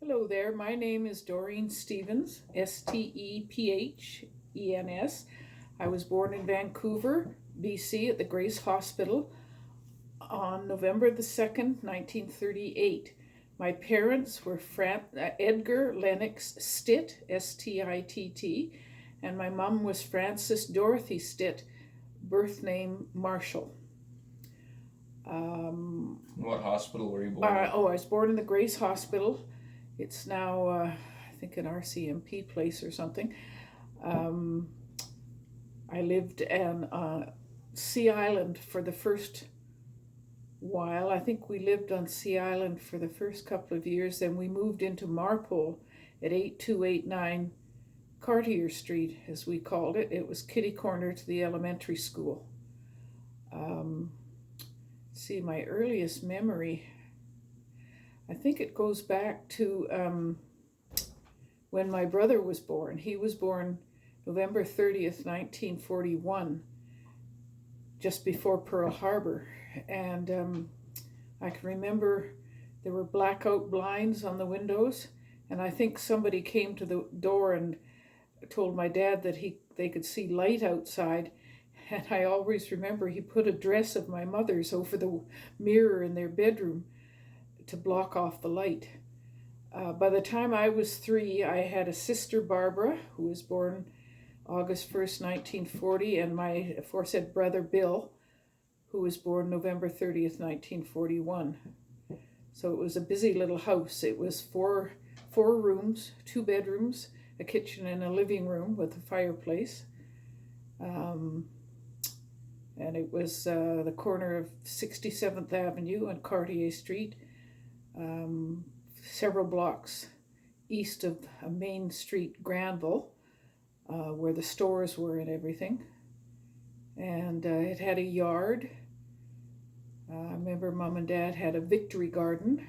Hello there, my name is Doreen Stevens, Stephens. I was born in Vancouver, BC at the Grace Hospital on November the 2nd, 1938. My parents were Edgar Lennox Stitt, Stitt, and my mom was Frances Dorothy Stitt, birth name Marshall. What hospital were you born in? I was born in the Grace Hospital. It's now, I think, an RCMP place or something. I lived on Sea Island for the first while. I think we lived on Sea Island for the first couple of years. Then we moved into Marpole at 8289 Cartier Street, as we called it. It was kitty corner to the elementary school. See, my earliest memory, I think it goes back to when my brother was born. He was born November 30th, 1941, just before Pearl Harbor. And I can remember there were blackout blinds on the windows, and I think somebody came to the door and told my dad that they could see light outside. And I always remember he put a dress of my mother's over the mirror in their bedroom to block off the light. By the time I was 3, I had a sister, Barbara, who was born August 1st, 1940, and my aforesaid brother, Bill, who was born November 30th, 1941. So it was a busy little house. It was four rooms, 2 bedrooms, a kitchen and a living room with a fireplace. And it was the corner of 67th Avenue and Cartier Street, several blocks east of Main Street, Granville, where the stores were and everything. And it had a yard. I remember Mom and Dad had a victory garden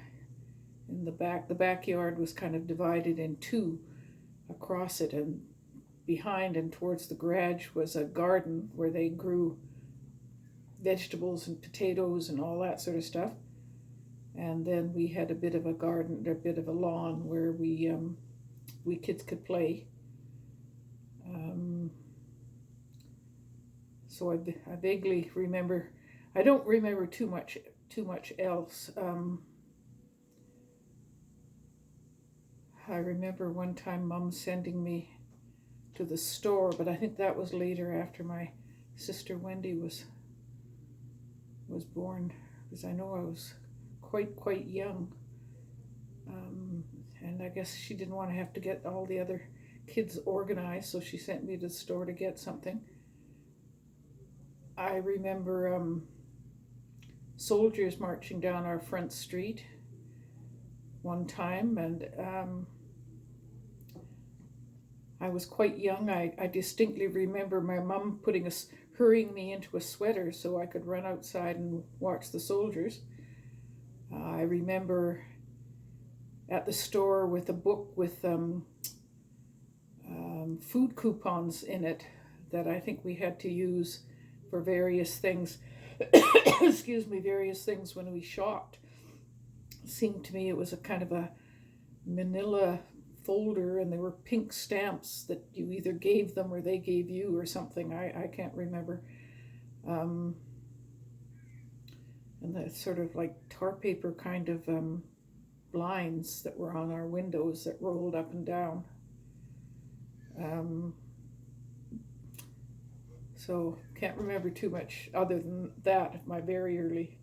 in the back. The backyard was kind of divided in 2 across it, and behind and towards the garage was a garden where they grew vegetables and potatoes and all that sort of stuff. And then we had a bit of a garden, a bit of a lawn where we kids could play. So I vaguely remember. I don't remember too much else. I remember one time Mom sending me to the store, but I think that was later after my sister Wendy was born, because I know I was quite young, and I guess she didn't want to have to get all the other kids organized, so she sent me to the store to get something. I remember soldiers marching down our front street one time, and I was quite young. I distinctly remember my mom hurrying me into a sweater so I could run outside and watch the soldiers. I remember at the store with a book with food coupons in it that I think we had to use for various things. Excuse me, various things when we shopped. It seemed to me it was a kind of a manila folder, and there were pink stamps that you either gave them or they gave you or something. I can't remember. And the sort of like tar paper kind of blinds that were on our windows that rolled up and down. So can't remember too much other than that of my very early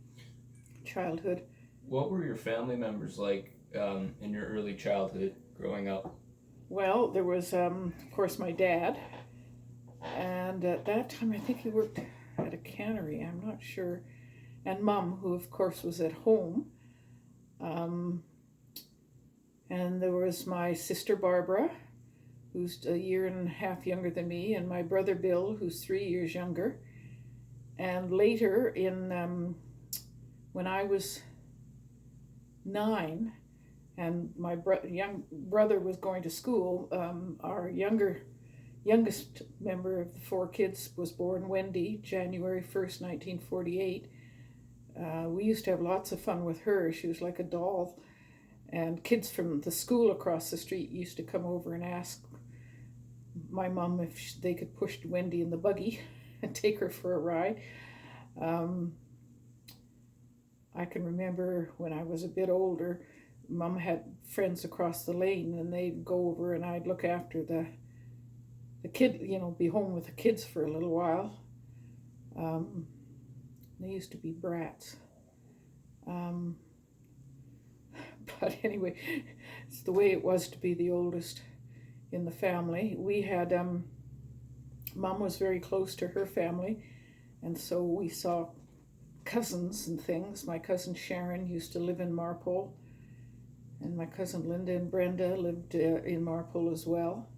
childhood. What were your family members like in your early childhood growing up? Well, there was, of course, my dad, and at that time I think he worked at a cannery, I'm not sure, and Mom, who of course was at home, and there was my sister Barbara, who's a year and a half younger than me, and my brother Bill, who's 3 years younger. And later, when I was 9, and my young brother was going to school, our youngest member of the 4 kids was born, Wendy, January 1st, 1948. We used to have lots of fun with her. She was like a doll. And kids from the school across the street used to come over and ask my mom if they could push Wendy in the buggy and take her for a ride. Um, I can remember when I was a bit older, Mom had friends across the lane, and they'd go over, and I'd look after the kid, be home with the kids for a little while. They used to be brats. Um, but anyway, it's the way it was to be the oldest in the family. We had, Mom was very close to her family, and so we saw cousins and things. My cousin Sharon used to live in Marpole, and my cousin Linda and Brenda lived in Marpole as well,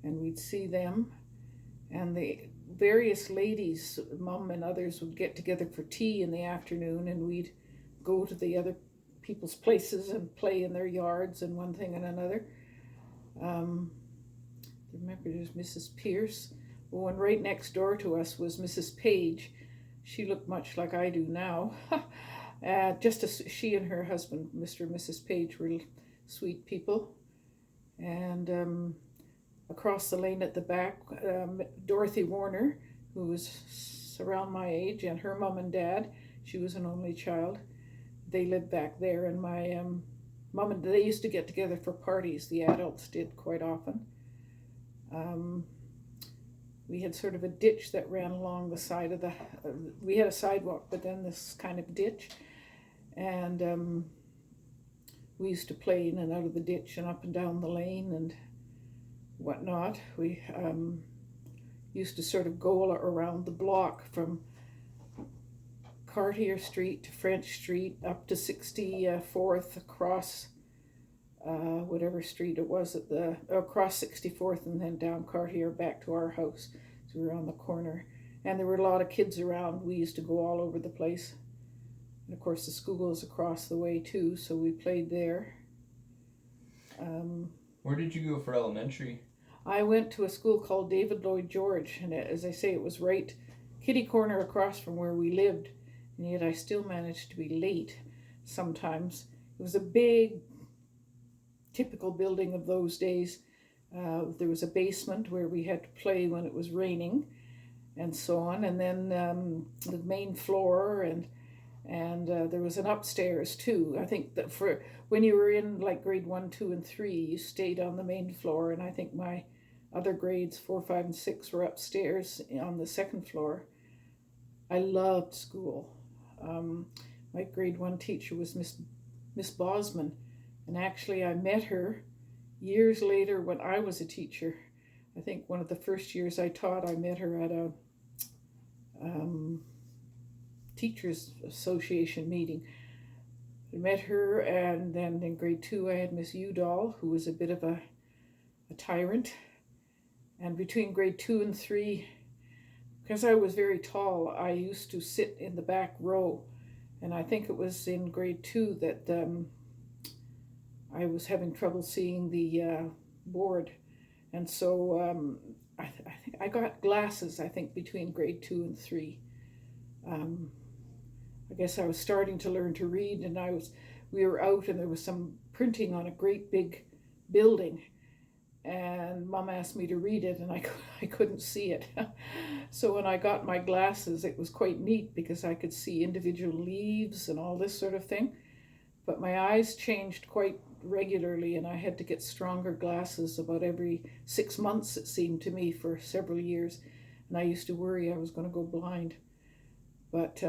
and we'd see them. And the various ladies, Mum and others, would get together for tea in the afternoon, and we'd go to the other people's places and play in their yards and one thing and another. Remember, there's Mrs. Pierce. Oh, and right next door to us was Mrs. Page. She looked much like I do now. Just as she and her husband, Mr. and Mrs. Page, were sweet people. And across the lane at the back, Dorothy Warner, who was around my age, and her mom and dad, she was an only child. They lived back there, and my mom and they used to get together for parties. The adults did quite often. We had sort of a ditch that ran along the side of we had a sidewalk, but then this kind of ditch. And we used to play in and out of the ditch and up and down the lane and whatnot. We used to sort of go around the block from Cartier Street to French Street up to 64th, across whatever street it was across 64th, and then down Cartier back to our house. So we were on the corner, and there were a lot of kids around. We used to go all over the place, and of course the school is across the way too, so we played there. Where did you go for elementary? I went to a school called David Lloyd George, and as I say, it was right kitty corner across from where we lived, and yet I still managed to be late sometimes. It was a big, typical building of those days. There was a basement where we had to play when it was raining and so on, and then the main floor, and there was an upstairs too. I think that for when you were in like grade 1, 2, and 3, you stayed on the main floor, and I think my other grades 4, 5, and 6 were upstairs on the second floor. I loved school. My grade 1 teacher was Miss Bosman, and actually I met her years later when I was a teacher. I think one of the first years I taught, I met her at a teachers association meeting. I met her, and then in grade 2 I had Miss Udall, who was a bit of a tyrant. And between grade 2 and 3, because I was very tall, I used to sit in the back row, and I think it was in grade 2 that I was having trouble seeing the board, and so I think I got glasses, I think, between grade 2 and 3. I guess I was starting to learn to read, and we were out, and there was some printing on a great big building, and Mom asked me to read it, and I couldn't see it. So when I got my glasses, it was quite neat because I could see individual leaves and all this sort of thing, but my eyes changed quite regularly, and I had to get stronger glasses about every 6 months, it seemed to me, for several years, and I used to worry I was going to go blind. But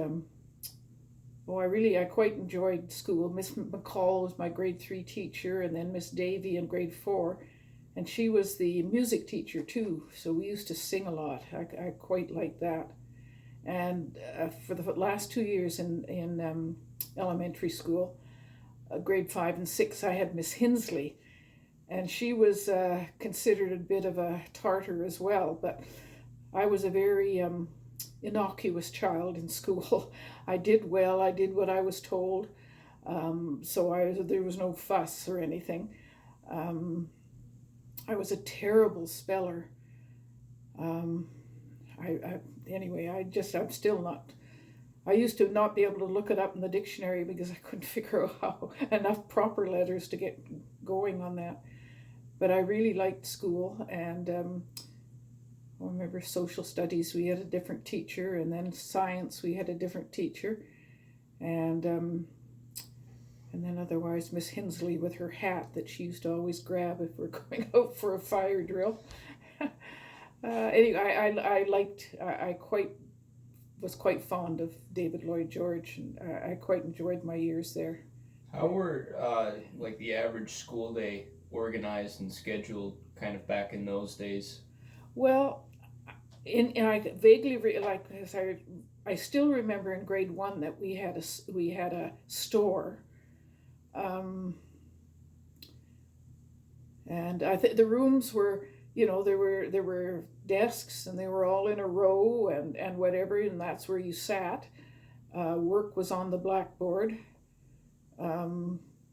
I quite enjoyed school. Miss McCall was my grade 3 teacher, and then Miss Davy in grade 4, and she was the music teacher too, so we used to sing a lot. I quite liked that. And for the last 2 years in elementary school, grade 5 and 6, I had Miss Hinsley, and she was considered a bit of a tartar as well, but I was a very innocuous child in school. I did well, I did what I was told, so there was no fuss or anything. I was a terrible speller. I'm still not I used to not be able to look it up in the dictionary because I couldn't figure out how enough proper letters to get going on that. But I really liked school, and I remember social studies, we had a different teacher, and then science, we had a different teacher, and then otherwise Miss Hinsley with her hat that she used to always grab if we're going out for a fire drill. Anyway, I was quite fond of David Lloyd George, and I quite enjoyed my years there. How were like the average school day organized and scheduled kind of back in those days? Well, and I vaguely like, as I still remember in grade one that we had a store, and the rooms were, there were desks, and they were all in a row, and whatever, and that's where you sat. Work was on the blackboard.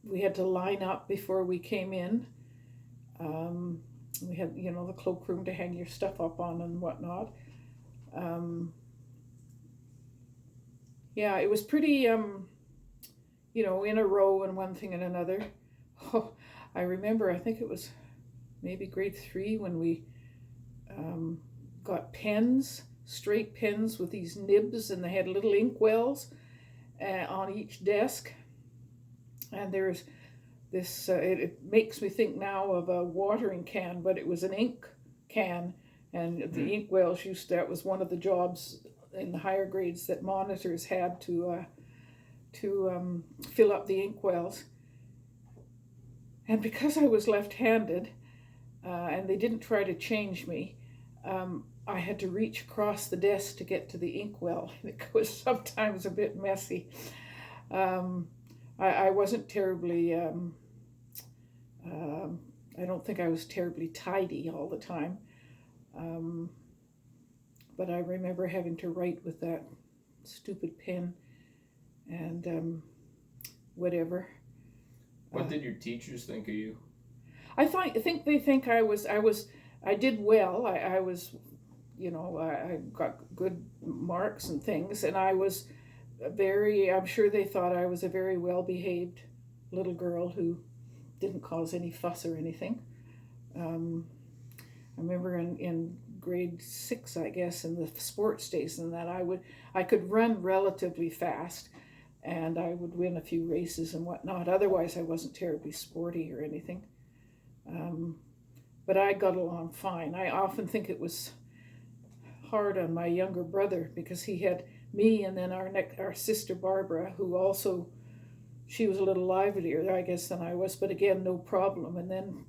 We had to line up before we came in. We had, the cloakroom to hang your stuff up on and whatnot. Yeah, it was pretty, in a row and one thing and another. Oh, I remember, I think it was maybe grade 3 when we got pens, straight pens with these nibs, and they had little ink wells on each desk. And there's this, it makes me think now of a watering can, but it was an ink can, and the ink wells that was one of the jobs in the higher grades that monitors had to fill up the ink wells. And because I was left-handed, and they didn't try to change me, I had to reach across the desk to get to the inkwell. It was sometimes a bit messy. I wasn't terribly, I don't think I was terribly tidy all the time. But I remember having to write with that stupid pen and whatever. What did your teachers think of you? I think they think I did well. I was, I got good marks and things, and I was I'm sure they thought I was a very well-behaved little girl who didn't cause any fuss or anything. I remember in grade 6, I guess, in the sports days, and that I could run relatively fast, and I would win a few races and whatnot. Otherwise, I wasn't terribly sporty or anything. But I got along fine. I often think it was hard on my younger brother because he had me and then our sister Barbara, who also, she was a little livelier, I guess, than I was, but again, no problem. And then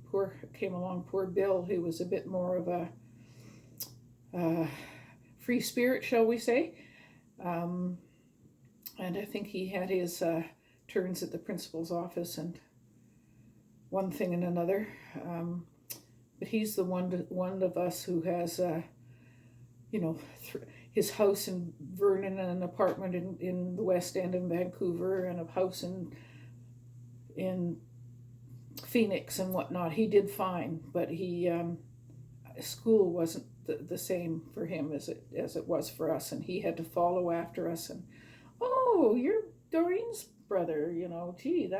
came along poor Bill, who was a bit more of a free spirit, shall we say. And I think he had his turns at the principal's office and one thing and another. But he's the one of us who has, his house in Vernon and an apartment in the West End in Vancouver and a house in Phoenix and whatnot. He did fine, but school wasn't the same for him as it was for us, and he had to follow after us. And oh, you're Doreen's brother, gee,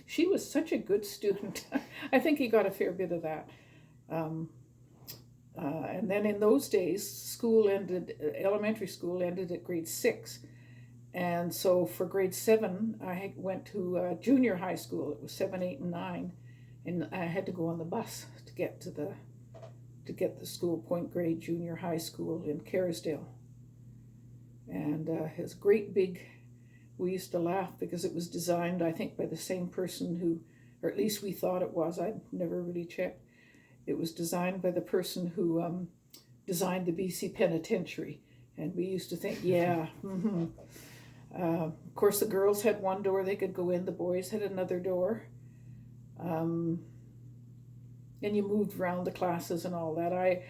she was such a good student. I think he got a fair bit of that. And then in those days, elementary school ended at grade 6. And so for grade 7, I went to junior high school. It was 7, 8, and 9. And I had to go on the bus to get to the school, Point Grey Junior High School in Kerrisdale. And it's great big, we used to laugh because it was designed, I think, by the same person who, or at least we thought it was, I'd never really checked. It was designed by the person who designed the BC Penitentiary. And we used to think, yeah. Mm-hmm. Of course, the girls had one door they could go in. The boys had another door. And you moved around the classes and all that. I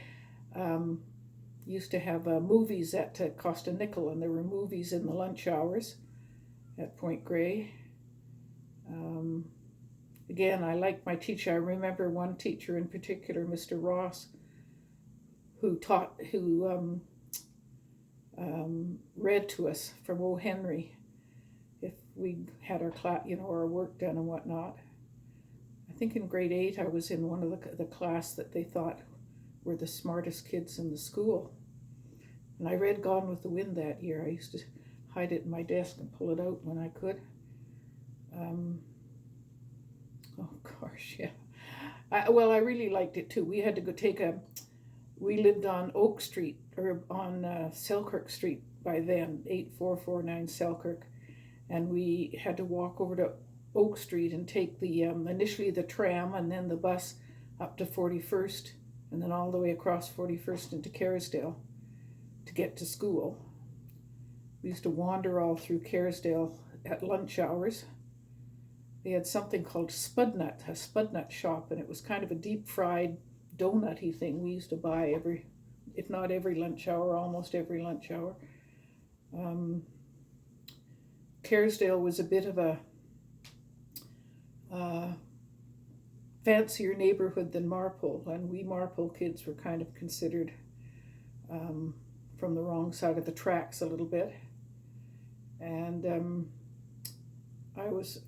used to have movies that cost a nickel, and there were movies in the lunch hours at Point Grey. Again, I liked my teacher. I remember one teacher in particular, Mr. Ross, who read to us from O. Henry if we had our class, our work done and whatnot. I think in grade 8 I was in one of the class that they thought were the smartest kids in the school. And I read Gone with the Wind that year. I used to hide it in my desk and pull it out when I could. Oh gosh, yeah. I really liked it too. We had to go we lived on Oak Street, or on Selkirk Street by then, 8449 Selkirk. And we had to walk over to Oak Street and take initially the tram and then the bus up to 41st and then all the way across 41st into Kerrisdale to get to school. We used to wander all through Kerrisdale at lunch hours. They had something called a Spudnut shop, and it was kind of a deep fried donut-y thing we used to buy if not every lunch hour, almost every lunch hour. Kerrisdale was a bit of a fancier neighborhood than Marpole, and we Marpole kids were kind of considered from the wrong side of the tracks a little bit. And I was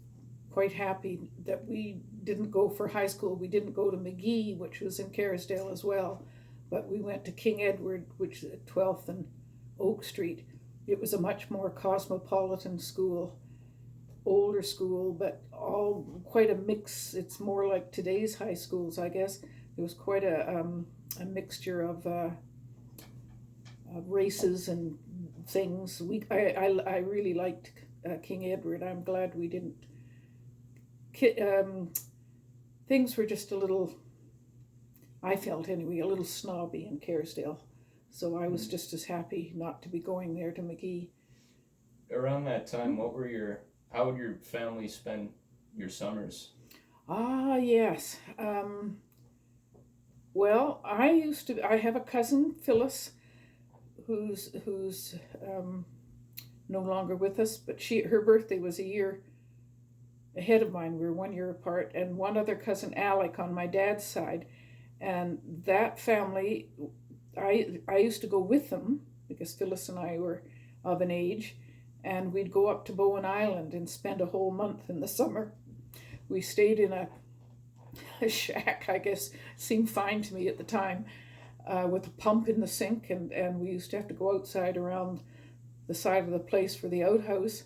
quite happy that we didn't go for high school. We didn't go to McGee, which was in Kerrisdale as well, but we went to King Edward, which is at 12th and Oak Street. It was a much more cosmopolitan school, older school, but all quite a mix. It's more like today's high schools, I guess. There was quite a mixture of races and things. I really liked King Edward. I'm glad we didn't. Things were just a little, I felt anyway, a little snobby in Kerrisdale. So I was just as happy not to be going there to McGee. Around that time, how would your family spend your summers? Yes. Well, I have a cousin, Phyllis, who's no longer with us, but her birthday was a year ahead of mine. We were 1 year apart, and one other cousin, Alec, on my dad's side. And that family, I used to go with them because Phyllis and I were of an age, and we'd go up to Bowen Island and spend a whole month in the summer. We stayed in a shack, I guess, seemed fine to me at the time, with a pump in the sink, and we used to have to go outside around the side of the place for the outhouse.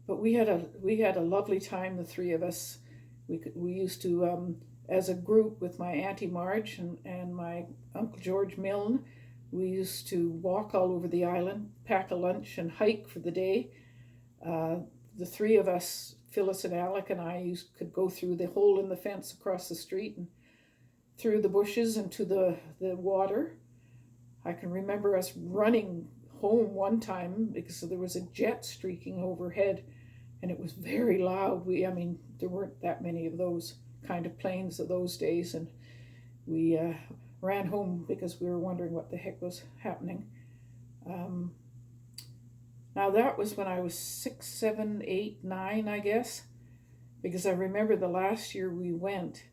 But we had a lovely time, the three of us. We used to, as a group with my Auntie Marge and my Uncle George Milne, we used to walk all over the island, pack a lunch and hike for the day. The three of us, Phyllis and Alec and I, could go through the hole in the fence across the street and through the bushes and to the water. I can remember us running home one time because there was a jet streaking overhead, and it was very loud. There weren't that many of those kind of planes of those days, and we ran home because we were wondering what the heck was happening. Now that was when I was 6, 7, 8, 9, I guess, because I remember the last year we went,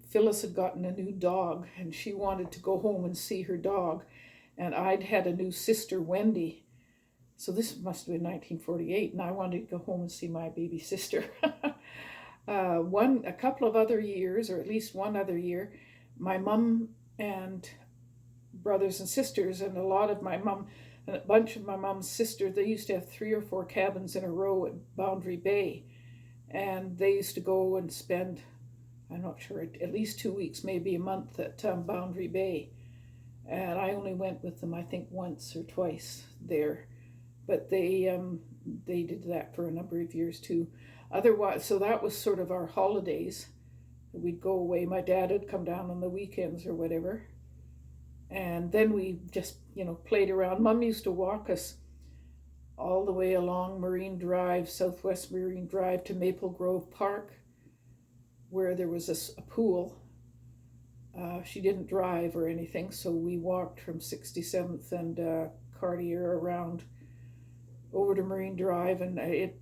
Phyllis had gotten a new dog, and she wanted to go home and see her dog, and I'd had a new sister, Wendy. So this must have been 1948, and I wanted to go home and see my baby sister. A couple of other years, or at least one other year, my mum and brothers and sisters, and a bunch of my mom's sisters, they used to have 3 or 4 cabins in a row at Boundary Bay, and they used to go and spend, I'm not sure, at least 2 weeks, maybe a month at Boundary Bay. And I only went with them, I think, once or twice there. But they did that for a number of years too. Otherwise, so that was sort of our holidays. We'd go away. My dad would come down on the weekends or whatever. And then we just, played around. Mum used to walk us all the way along Marine Drive, Southwest Marine Drive, to Maple Grove Park, where there was a pool. She didn't drive or anything, so we walked from 67th and Cartier around over to Marine Drive, and it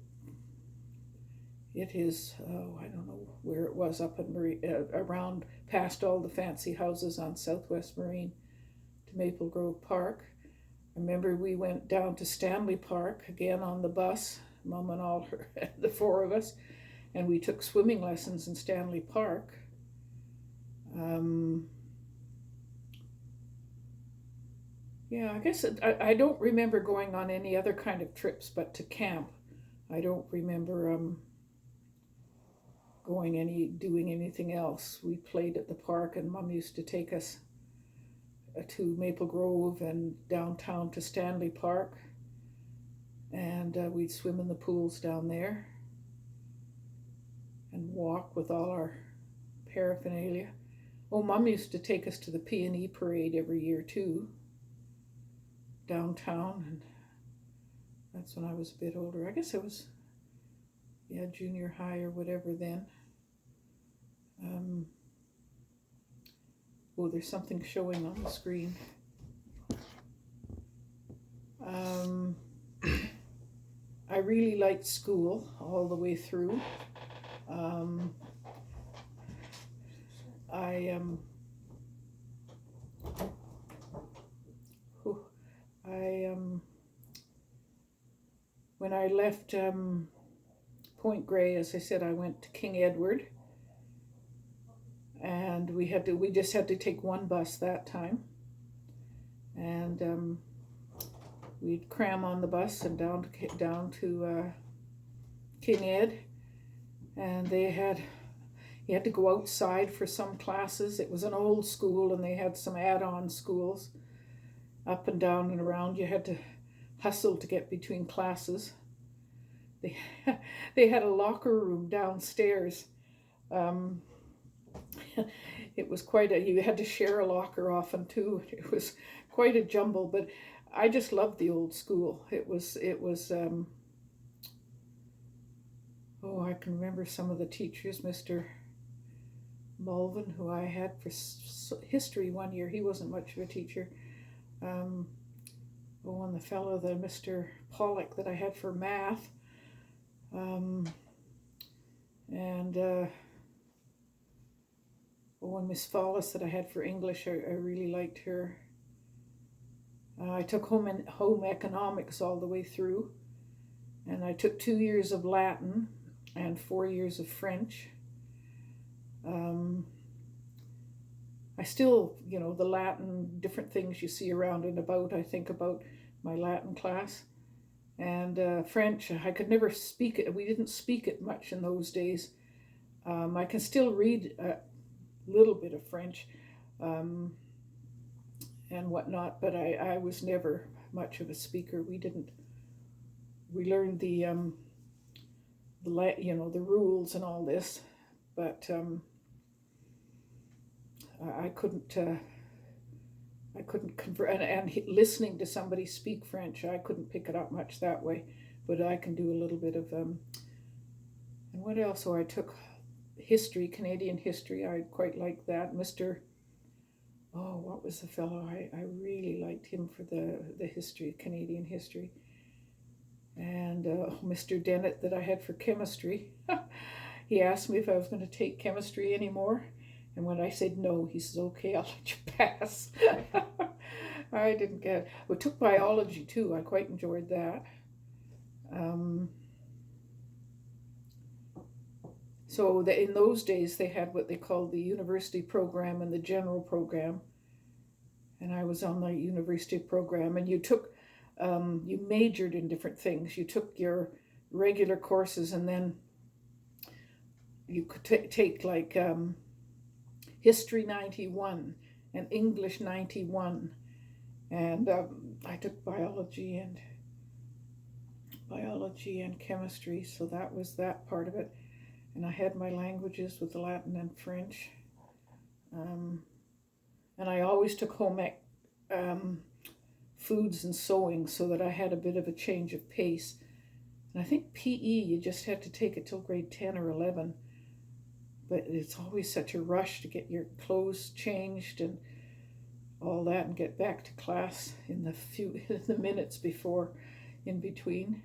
is, I don't know where it was, up in around past all the fancy houses on Southwest Marine to Maple Grove Park. remember we went down to Stanley Park again on the bus, Mom and all her, the four of us, and we took swimming lessons in Stanley Park. Yeah, I guess I don't remember going on any other kind of trips, but to camp. I don't remember doing anything else. We played at the park, and Mom used to take us to Maple Grove and downtown to Stanley Park, and we'd swim in the pools down there and walk with all our paraphernalia. Oh, Mom used to take us to the P&E parade every year too, downtown, and that's when I was a bit older. I guess I was, junior high or whatever then. There's something showing on the screen. I really liked school all the way through. When I left Point Grey, as I said, I went to King Edward, and we just had to take one bus that time, and we'd cram on the bus and down to King Ed, and you had to go outside for some classes. It was an old school, and they had some add-on schools up and down and around. You had to hustle to get between classes. They had a locker room downstairs. It was you had to share a locker often too. It was quite a jumble, but I just loved the old school. It was I can remember some of the teachers, Mr. Mulvin, who I had for history one year. He wasn't much of a teacher. And the fellow, the Mr. Pollock, that I had for math. And Miss Follis that I had for English. I really liked her. I took home economics all the way through, and I took 2 years of Latin and 4 years of French. I still, the Latin, different things you see around and about, I think about my Latin class. And French, I could never speak it. We didn't speak it much in those days. I can still read a little bit of French and whatnot, but I was never much of a speaker. We learned the rules and all this, but I couldn't convert, and listening to somebody speak French, I couldn't pick it up much that way, but I can do a little bit of and what else? I took history, Canadian history. I quite liked that. What was the fellow? I really liked him for the history, Canadian history. And Mr. Dennett that I had for chemistry. He asked me if I was going to take chemistry anymore. And when I said no, he says, okay, I'll let you pass. I didn't get it. We took biology too. I quite enjoyed that. So in those days, they had what they called the university program and the general program. And I was on the university program. And you majored in different things. You took your regular courses, and then you could take like History 91 and English 91. And I took biology and chemistry, so that was that part of it. And I had my languages with Latin and French. And I always took home foods and sewing so that I had a bit of a change of pace. And I think PE, you just had to take it till grade 10 or 11. But it's always such a rush to get your clothes changed and all that and get back to class in the minutes before, in between.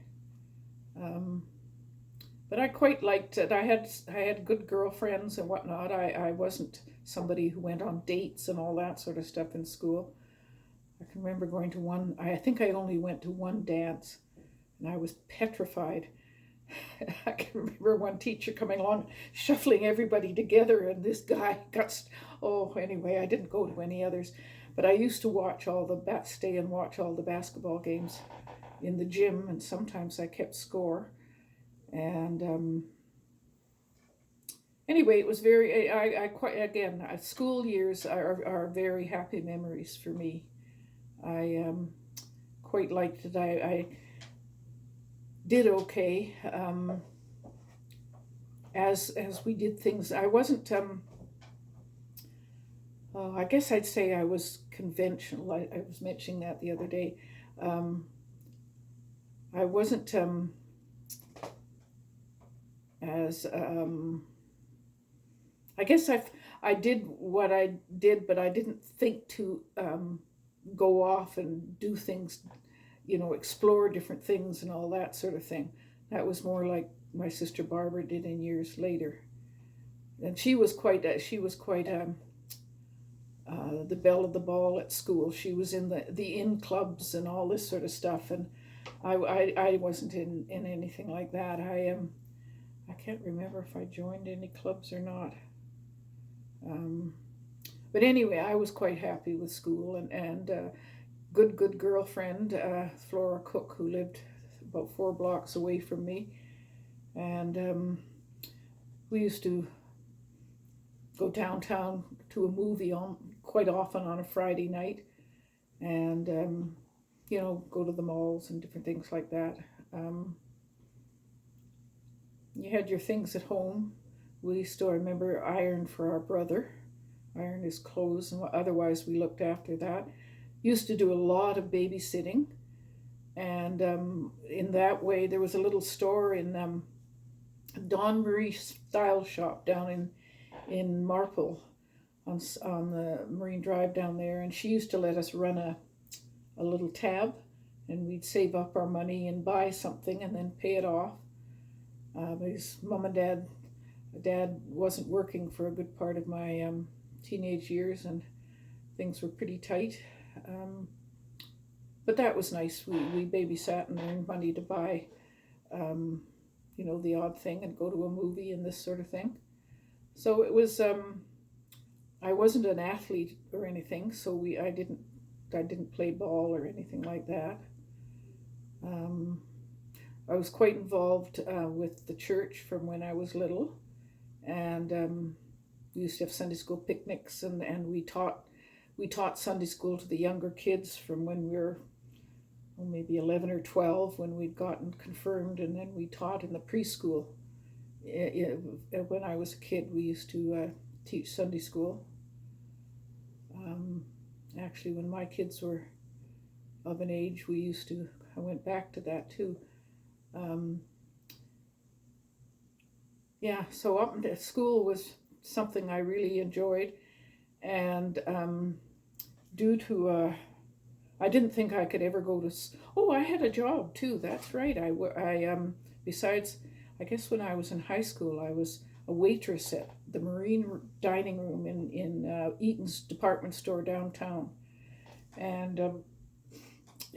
But I quite liked it. I had good girlfriends and whatnot. I wasn't somebody who went on dates and all that sort of stuff in school. I can remember going to one, I think I only went to one dance, and I was petrified. I can remember one teacher coming along, shuffling everybody together, and this guy anyway, I didn't go to any others, but I used to stay and watch all the basketball games in the gym, and sometimes I kept score. And anyway, it was school years are very happy memories for me. I quite liked it. I did okay. As we did things, I wasn't. I guess I'd say I was conventional. I was mentioning that the other day. I wasn't as. I guess I did what I did, but I didn't think to go off and do things, explore different things and all that sort of thing. That was more like my sister Barbara did in years later, and she was quite the belle of the ball at school. She was in the in clubs and all this sort of stuff, and I wasn't in anything like that. I can't remember if I joined any clubs or not. But anyway, I was quite happy with school, and good girlfriend, Flora Cook, who lived about 4 blocks away from me, and we used to go downtown to a movie quite often on a Friday night, and go to the malls and different things like that. You had your things at home. We still remember iron for our brother, iron his clothes, and otherwise we looked after that. Used to do a lot of babysitting, and in that way there was a little store in Dawn Marie Style Shop down in Marple on the Marine Drive down there, and she used to let us run a little tab, and we'd save up our money and buy something and then pay it off. Because Mom and Dad wasn't working for a good part of my teenage years, and things were pretty tight. But that was nice. We babysat and earned money to buy, the odd thing and go to a movie and this sort of thing. So it was. I wasn't an athlete or anything, so I didn't play ball or anything like that. I was quite involved with the church from when I was little, and we used to have Sunday school picnics, and we taught Sunday school to the younger kids from when we were maybe 11 or 12, when we'd gotten confirmed, and then we taught in the preschool. When I was a kid, we used to teach Sunday school. Actually, when my kids were of an age, I went back to that too. So up to school was something I really enjoyed, and due to I didn't think I could ever go to. I had a job too. That's right. I besides, I guess when I was in high school, I was a waitress at the Marine dining room in Eaton's department store downtown, and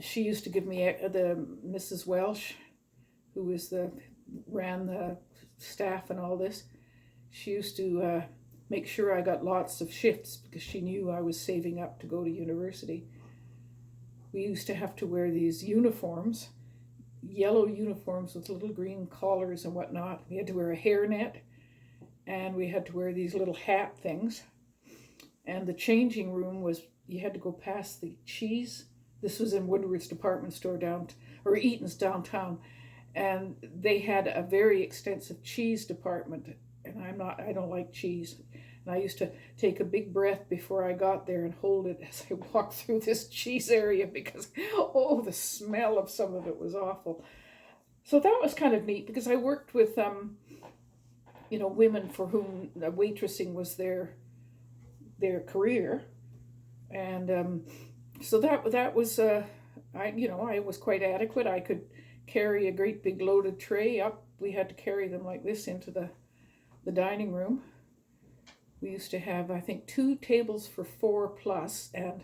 she used to give me the Mrs. Welsh, who ran the staff and all this. She used to make sure I got lots of shifts because she knew I was saving up to go to university. We used to have to wear these uniforms, yellow uniforms with little green collars and whatnot. We had to wear a hairnet, and we had to wear these little hat things. And the changing room you had to go past the cheese. This was in Woodward's department store Eaton's downtown. And they had a very extensive cheese department, and I don't like cheese. And I used to take a big breath before I got there and hold it as I walked through this cheese area because, the smell of some of it was awful. So that was kind of neat because I worked with, women for whom waitressing was their career. And so that was, I was quite adequate. I could carry a great big loaded tray up. We had to carry them like this into the dining room. We used to have, I think, 2 tables for 4 plus and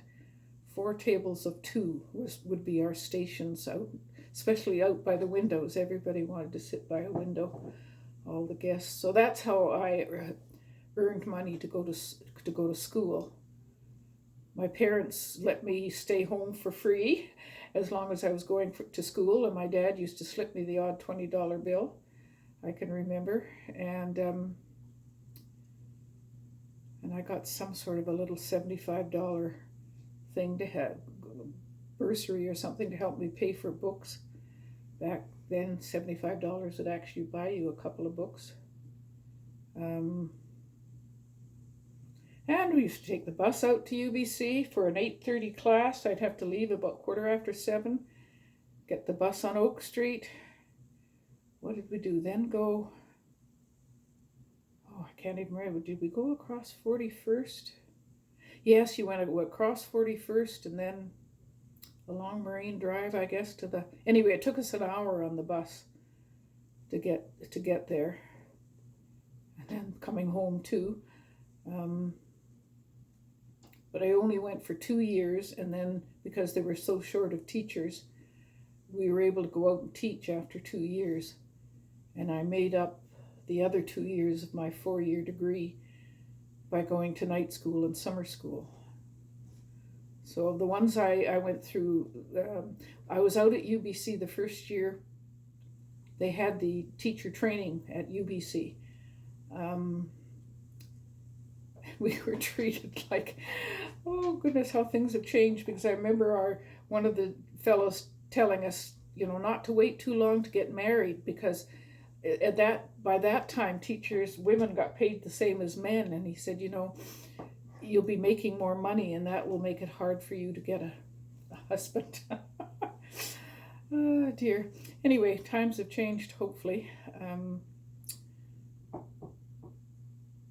4 tables of 2 would be our stations out, especially out by the windows. Everybody wanted to sit by a window, all the guests. So that's how I earned money to go to school. My parents let me stay home for free as long as I was going to school, and my dad used to slip me the odd $20 bill, I can remember, and I got some sort of a little $75 thing to have, bursary or something, to help me pay for books. Back then, $75 would actually buy you a couple of books. And we used to take the bus out to UBC for an 8:30 class. I'd have to leave about 7:15, get the bus on Oak Street. What did we do? Then go, I can't even remember. Did we go across 41st? Yes, you went across 41st and then along Marine Drive, I guess, anyway, it took us an hour on the bus to get there. And then coming home too. But I only went for 2 years, and then because they were so short of teachers, we were able to go out and teach after 2 years. And I made up the other 2 years of my 4-year degree by going to night school and summer school. So the ones I went through, I was out at UBC the first year. They had the teacher training at UBC. We were treated like, oh goodness, how things have changed, because I remember one of the fellows telling us, not to wait too long to get married, because by that time women got paid the same as men, and he said, you'll be making more money, and that will make it hard for you to get a husband. Oh dear. Anyway, times have changed, hopefully.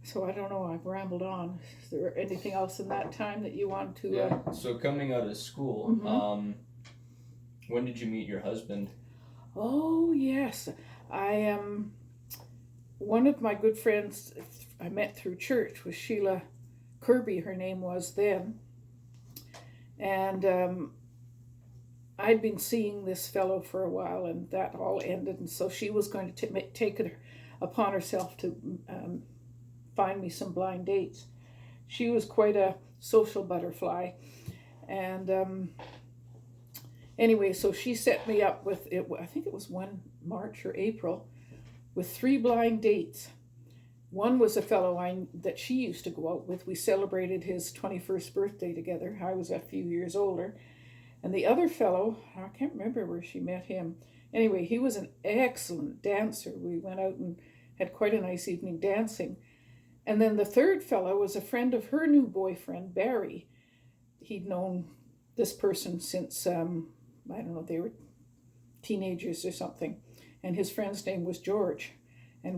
So I don't know, I've rambled on. Is there anything else in that time that you want to... Yeah, so coming out of school, when did you meet your husband? Oh, yes. One of my good friends I met through church was Sheila Kirby, her name was then. And I'd been seeing this fellow for a while, and that all ended. And so she was going to take it upon herself to... find me some blind dates. She was quite a social butterfly, and anyway, so she set me up with it. I think it was one March or April, with 3 blind dates. One was a fellow that she used to go out with. We celebrated his 21st birthday together. I was a few years older, and the other fellow, I can't remember where she met him. Anyway, he was an excellent dancer. We went out and had quite a nice evening dancing. And then the third fellow was a friend of her new boyfriend, Barry. He'd known this person since, I don't know, they were teenagers or something. And his friend's name was George.